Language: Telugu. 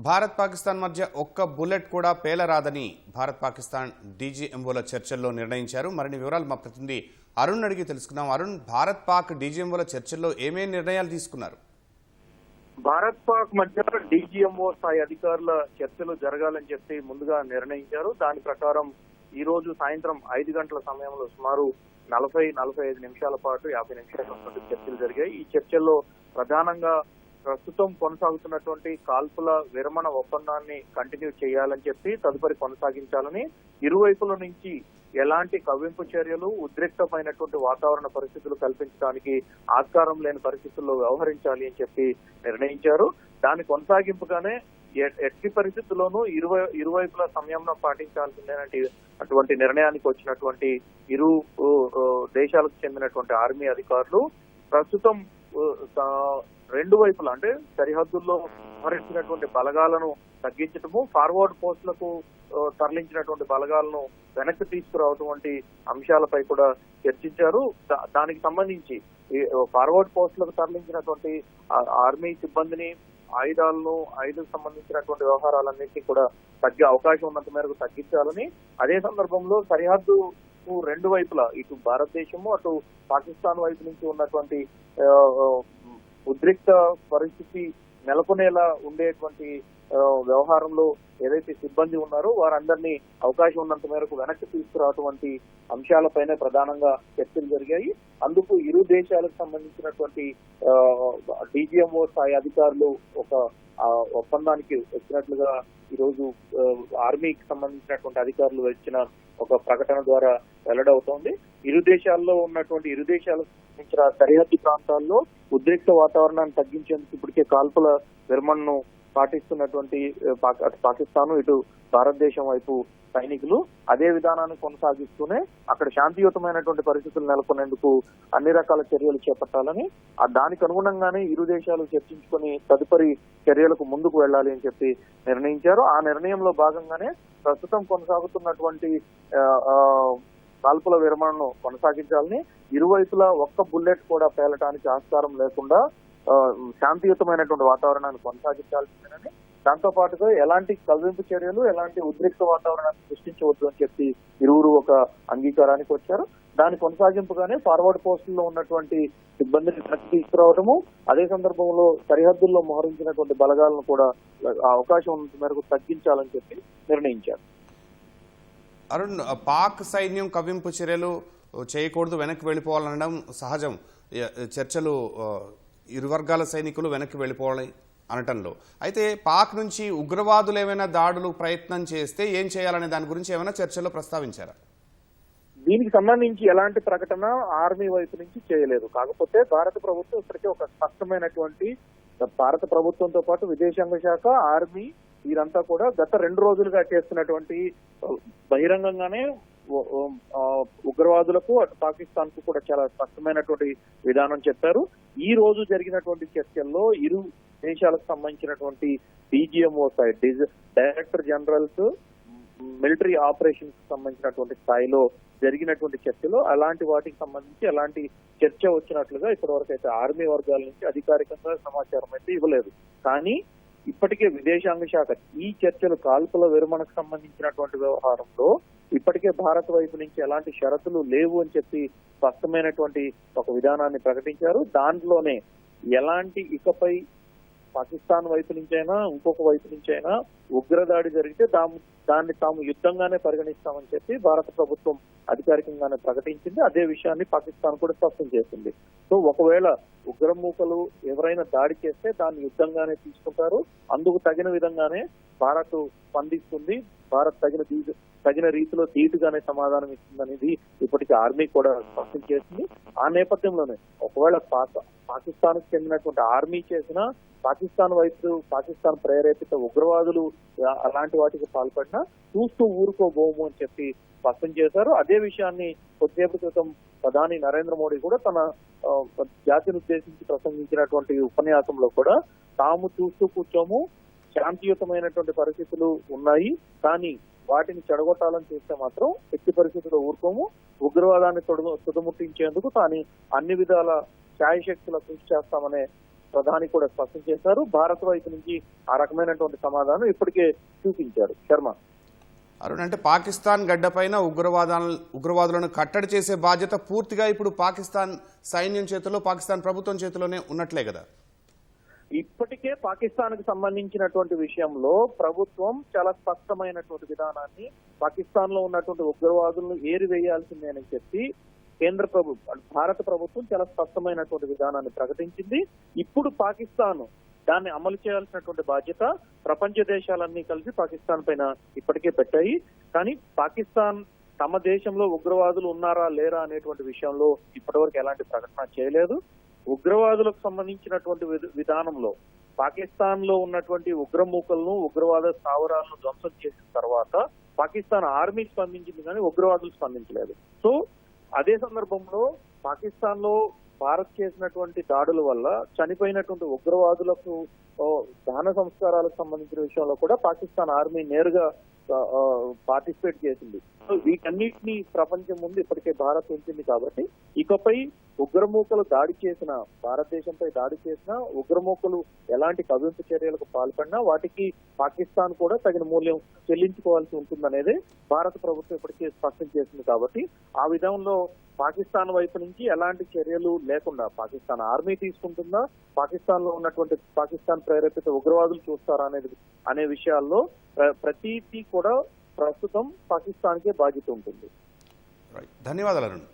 భారత్ పాకిస్తాన్ మధ్య ఒక్క బుల్లెట్ కూడా పేలరాదని భారత్ పాకిస్తాన్ డీజీఎంఓల చర్చల్లో నిర్ణయించారు. మరిన్ని వివరాలు మా ప్రతినిధి అరుణ్ అడిగి తెలుసుకుందాం. అరుణ్, భారత్ పాక్ డీజీఎంఓల చర్చల్లో ఏమేం నిర్ణయాలు తీసుకున్నారు? భారత్ పాక్ మధ్య డీజీఎంఓ స్థాయి అధికారుల చర్చలు జరగాలని చెప్పి ముందుగా నిర్ణయించారు. దాని ప్రకారం ఈ రోజు సాయంత్రం 5 గంటల సమయంలో సుమారు 40-45 నిమిషాల పాటు 50 నిమిషాల పాటు చర్చలు జరిగాయి. ఈ చర్చల్లో ప్రధానంగా ప్రస్తుతం కొనసాగుతున్నటువంటి కాల్పుల విరమణ ఒప్పందాన్ని కంటిన్యూ చేయాలని చెప్పి తదుపరి కొనసాగించాలని, ఇరువైపుల నుంచి ఎలాంటి కవ్వింపు చర్యలు, ఉద్రిక్తమైనటువంటి వాతావరణ పరిస్థితులు కల్పించడానికి ఆస్కారం లేని పరిస్థితుల్లో వ్యవహరించాలి అని చెప్పి నిర్ణయించారు. దాని కొనసాగింపుగానే ఎట్టి పరిస్థితుల్లోనూ ఇరువైపుల సంయమనం పాటించాల్సిందేనంటే అటువంటి నిర్ణయానికి వచ్చినటువంటి ఇరు దేశాలకు చెందినటువంటి ఆర్మీ అధికారులు ప్రస్తుతం రెండు వైపులా అంటే సరిహద్దుల్లో మోహరించినటువంటి బలగాలను తగ్గించటము, ఫార్వర్డ్ పోస్టులకు తరలించినటువంటి బలగాలను వెనక్కి తీసుకురావటం వంటి అంశాలపై కూడా చర్చించారు. దానికి సంబంధించి ఫార్వర్డ్ పోస్టులకు తరలించినటువంటి ఆర్మీ సిబ్బందిని, ఆయుధాలకు సంబంధించినటువంటి వ్యవహారాలన్నింటినీ కూడా తగ్గే అవకాశం ఉన్నంత మేరకు తగ్గించాలని, అదే సందర్భంలో సరిహద్దు రెండు వైపులా ఇటు భారతదేశము అటు పాకిస్తాన్ వైపు నుంచి ఉన్నటువంటి ఉద్రిక్త పరిస్థితి నెలకొనేలా ఉండేటువంటి వ్యవహారంలో ఏదైతే సిబ్బంది ఉన్నారో వారందరినీ అవకాశం ఉన్నంత మేరకు వెనక్కి తీసుకురావటువంటి అంశాలపైనే ప్రధానంగా చర్చలు జరిగాయి. అందుకు ఇరు దేశాలకు సంబంధించినటువంటి డీజీఎంఓ స్థాయి అధికారులు ఒక ఒప్పందానికి వచ్చినట్లుగా ఈరోజు ఆర్మీకి సంబంధించినటువంటి అధికారులు వచ్చిన ఒక ప్రకటన ద్వారా వెల్లడవుతోంది. ఇరు దేశాలకు సంబంధించిన సరిహద్దు ప్రాంతాల్లో ఉద్రిక్త వాతావరణాన్ని తగ్గించేందుకు ఇప్పటికే కాల్పుల విరమణను పాటిస్తున్నటువంటి పాకిస్తాన్, ఇటు భారతదేశం వైపు సైనికులు అదే విధానాన్ని కొనసాగిస్తూనే అక్కడ శాంతియుతమైనటువంటి పరిస్థితులు నెలకొనేందుకు అన్ని రకాల చర్యలు చేపట్టాలని, దానికి అనుగుణంగానే ఇరు దేశాలు చర్చించుకొని తదుపరి చర్యలకు ముందుకు వెళ్లాలి అని చెప్పి నిర్ణయించారు. ఆ నిర్ణయంలో భాగంగానే ప్రస్తుతం కొనసాగుతున్నటువంటి కాల్పుల విరమణను కొనసాగించాలని, ఇరువైపులా ఒక్క బుల్లెట్ కూడా పేలటానికి ఆస్కారం లేకుండా శాంతియుతమైనటువంటి వాతావరణాన్ని కొనసాగించాల్సిందేనని, దాంతో పాటుగా ఎలాంటి కవ్వింపు చర్యలు, ఎలాంటి ఉద్రిక్త వాతావరణాన్ని సృష్టించవద్దు అని చెప్పి ఇరువురు ఒక అంగీకారానికి వచ్చారు. దాని కొనసాగింపుగానే ఫార్వర్డ్ పోస్టుల్లో ఉన్నటువంటి సిబ్బందిని వెనక్కి తీసుకురావడము, అదే సందర్భంలో సరిహద్దుల్లో మోహరించినటువంటి బలగాలను కూడా అవకాశం ఉన్నంత మేరకు తగ్గించాలని చెప్పి నిర్ణయించారు. అరుణ్, పాక్ సైన్యం కవ్వింపు చర్యలు చేయకూడదు, వెనక్కి వెళ్ళిపోవాలనడం సహజం. చర్చలు ఇరు వర్గాల సైనికులు వెనక్కి వెళ్ళిపోవాలి అనటంలో, అయితే పాక్ నుంచి ఉగ్రవాదులు ఏమైనా దాడులు ప్రయత్నం చేస్తే ఏం చేయాలనే దాని గురించి ఏమైనా చర్చల్లో ప్రస్తావించారా? దీనికి సంబంధించి ఎలాంటి ప్రకటన ఆర్మీ వైపు నుంచి చేయలేదు. కాకపోతే భారత ప్రభుత్వం ఇప్పటికే ఒక స్పష్టమైనటువంటి, భారత ప్రభుత్వంతో పాటు విదేశాంగ శాఖ, ఆర్మీ వీరంతా కూడా గత 2 రోజులుగా చేస్తున్నటువంటి బహిరంగంగానే ఉగ్రవాదులకు అటు పాకిస్తాన్ కు కూడా చాలా స్పష్టమైనటువంటి విధానం చెప్పారు. ఈ రోజు జరిగినటువంటి చర్చల్లో ఇరు దేశాలకు సంబంధించినటువంటి DGMO side director generals military operations సంబంధించినటువంటి స్థాయిలో జరిగినటువంటి చర్చలో అలాంటి వాటికి సంబంధించి ఎలాంటి చర్చ వచ్చినట్లుగా ఇప్పటివరకు అయితే ఆర్మీ వర్గాల నుంచి అధికారికంగా సమాచారం అయితే ఇవ్వలేదు. కానీ ఇప్పటికే విదేశాంగ శాఖ ఈ చర్చలు కాల్పుల విరమణకు సంబంధించినటువంటి వ్యవహారంలో ఇప్పటికే భారత్ వైపు నుంచి ఎలాంటి షరతులు లేవు అని చెప్పి స్పష్టమైనటువంటి ఒక విధానాన్ని ప్రకటించారు. దాంట్లోనే ఎలాంటి ఇకపై పాకిస్తాన్ వైపు నుంచైనా ఇంకొక వైపు నుంచైనా ఉగ్రదాడి జరిగితే దాన్ని తాము యుద్ధంగానే పరిగణిస్తామని చెప్పి భారత ప్రభుత్వం అధికారికంగానే ప్రకటించింది. అదే విషయాన్ని పాకిస్తాన్ కూడా స్పష్టం చేసింది. సో ఒకవేళ ఉగ్రమూకలు ఎవరైనా దాడి చేస్తే దాన్ని యుద్ధంగానే తీసుకుంటారు, అందుకు తగిన విధంగానే భారత్ స్పందిస్తుంది, భారత్ తగిన రీతిలో ధీటుగానే సమాధానం ఇస్తుందనేది ఇప్పటికీ ఆర్మీ కూడా స్పష్టం చేసింది. ఆ నేపథ్యంలోనే ఒకవేళ పాకిస్తాన్ కు చెందినటువంటి ఆర్మీ చేసిన పాకిస్తాన్ ప్రేరేపిత ఉగ్రవాదులు అలాంటి వాటికి పాల్పడినా చూస్తూ ఊరుకోబోము అని చెప్పి స్పష్టం చేశారు. అదే విషయాన్ని కొద్దిసేపు క్రితం ప్రధాని నరేంద్ర మోడీ కూడా తన జాతిని ఉద్దేశించి ప్రసంగించినటువంటి ఉపన్యాసంలో కూడా తాము చూస్తూ కూర్చోము, శాంతియుతమైనటువంటి పరిస్థితులు ఉన్నాయి, కానీ వాటిని చెడగొట్టాలని చూస్తే మాత్రం ఎట్టి పరిస్థితుల్లో ఊరుకోము, ఉగ్రవాదాన్ని తుదముట్టించేందుకు తాను అన్ని విధాల శాయశక్తుల కృషి చేస్తామనే ప్రధాని కూడా స్పష్టం చేశారు. భారత్ వైపు నుంచి ఆ రకమైనటువంటి సమాధానం ఇప్పటికే చూపించారు. శర్మ, అరుణ్, అంటే పాకిస్తాన్ గడ్డపైన ఉగ్రవాదులను కట్టడి చేసే బాధ్యత పూర్తిగా ఇప్పుడు పాకిస్తాన్ సైన్యం చేతిలో, పాకిస్తాన్ ప్రభుత్వం చేతిలోనే ఉన్నట్లే కదా? ఇప్పటికే పాకిస్తాన్ కు సంబంధించినటువంటి విషయంలో ప్రభుత్వం చాలా స్పష్టమైనటువంటి విధానాన్ని, పాకిస్తాన్ లో ఉన్నటువంటి ఉగ్రవాదులను ఏరివేయాల్సిందే అని చెప్పి భారత ప్రభుత్వం చాలా స్పష్టమైనటువంటి విధానాన్ని ప్రకటించింది. ఇప్పుడు పాకిస్తాన్ దాన్ని అమలు చేయాల్సినటువంటి బాధ్యత ప్రపంచ దేశాలన్నీ కలిసి పాకిస్తాన్ పైన ఇప్పటికే పెట్టాయి. కానీ పాకిస్తాన్ తమ దేశంలో ఉగ్రవాదులు ఉన్నారా లేరా అనేటువంటి విషయంలో ఇప్పటివరకు ఎలాంటి ప్రకటన చేయలేదు. ఉగ్రవాదులకు సంబంధించినటువంటి విధానంలో పాకిస్తాన్ లో ఉన్నటువంటి ఉగ్రమూకలను, ఉగ్రవాద స్థావరాలను ధ్వంసం చేసిన తర్వాత పాకిస్తాన్ ఆర్మీ స్పందించింది, కానీ ఉగ్రవాదులు స్పందించలేదు. సో అదే సందర్భంలో పాకిస్తాన్ లో భారత్ చేసినటువంటి దాడుల వల్ల చనిపోయినటువంటి ఉగ్రవాదులకు దహన సంస్కారాలకు సంబంధించిన విషయంలో కూడా పాకిస్తాన్ ఆర్మీ నేరుగా పార్టిసిపేట్ చేసింది. సో వీటన్నిటిని ప్రపంచం ముందు ఇప్పటికే భారత్ ఉంచింది. కాబట్టి ఇకపై ఉగ్రమూకలు దాడి చేసిన, భారతదేశంపై దాడి చేసిన ఉగ్రమూకలు ఎలాంటి కవింపు చర్యలకు పాల్పడినా వాటికి పాకిస్తాన్ కూడా తగిన మూల్యం చెల్లించుకోవాల్సి ఉంటుందనేదే భారత ప్రభుత్వం ఇప్పటికే స్పష్టం చేసింది. కాబట్టి ఆ విధంలో పాకిస్తాన్ వైపు నుంచి ఎలాంటి చర్యలు లేకుండా పాకిస్తాన్ ఆర్మీ తీసుకుంటుందా, పాకిస్తాన్ లో ఉన్నటువంటి పాకిస్తాన్ ప్రేరేపిత ఉగ్రవాదులు చూస్తారా అనే విషయాల్లో ప్రతిదీ కూడా ప్రస్తుతం పాకిస్తాన్ కే బాధ్యత ఉంటుంది. ధన్యవాదాలు అరుణ్.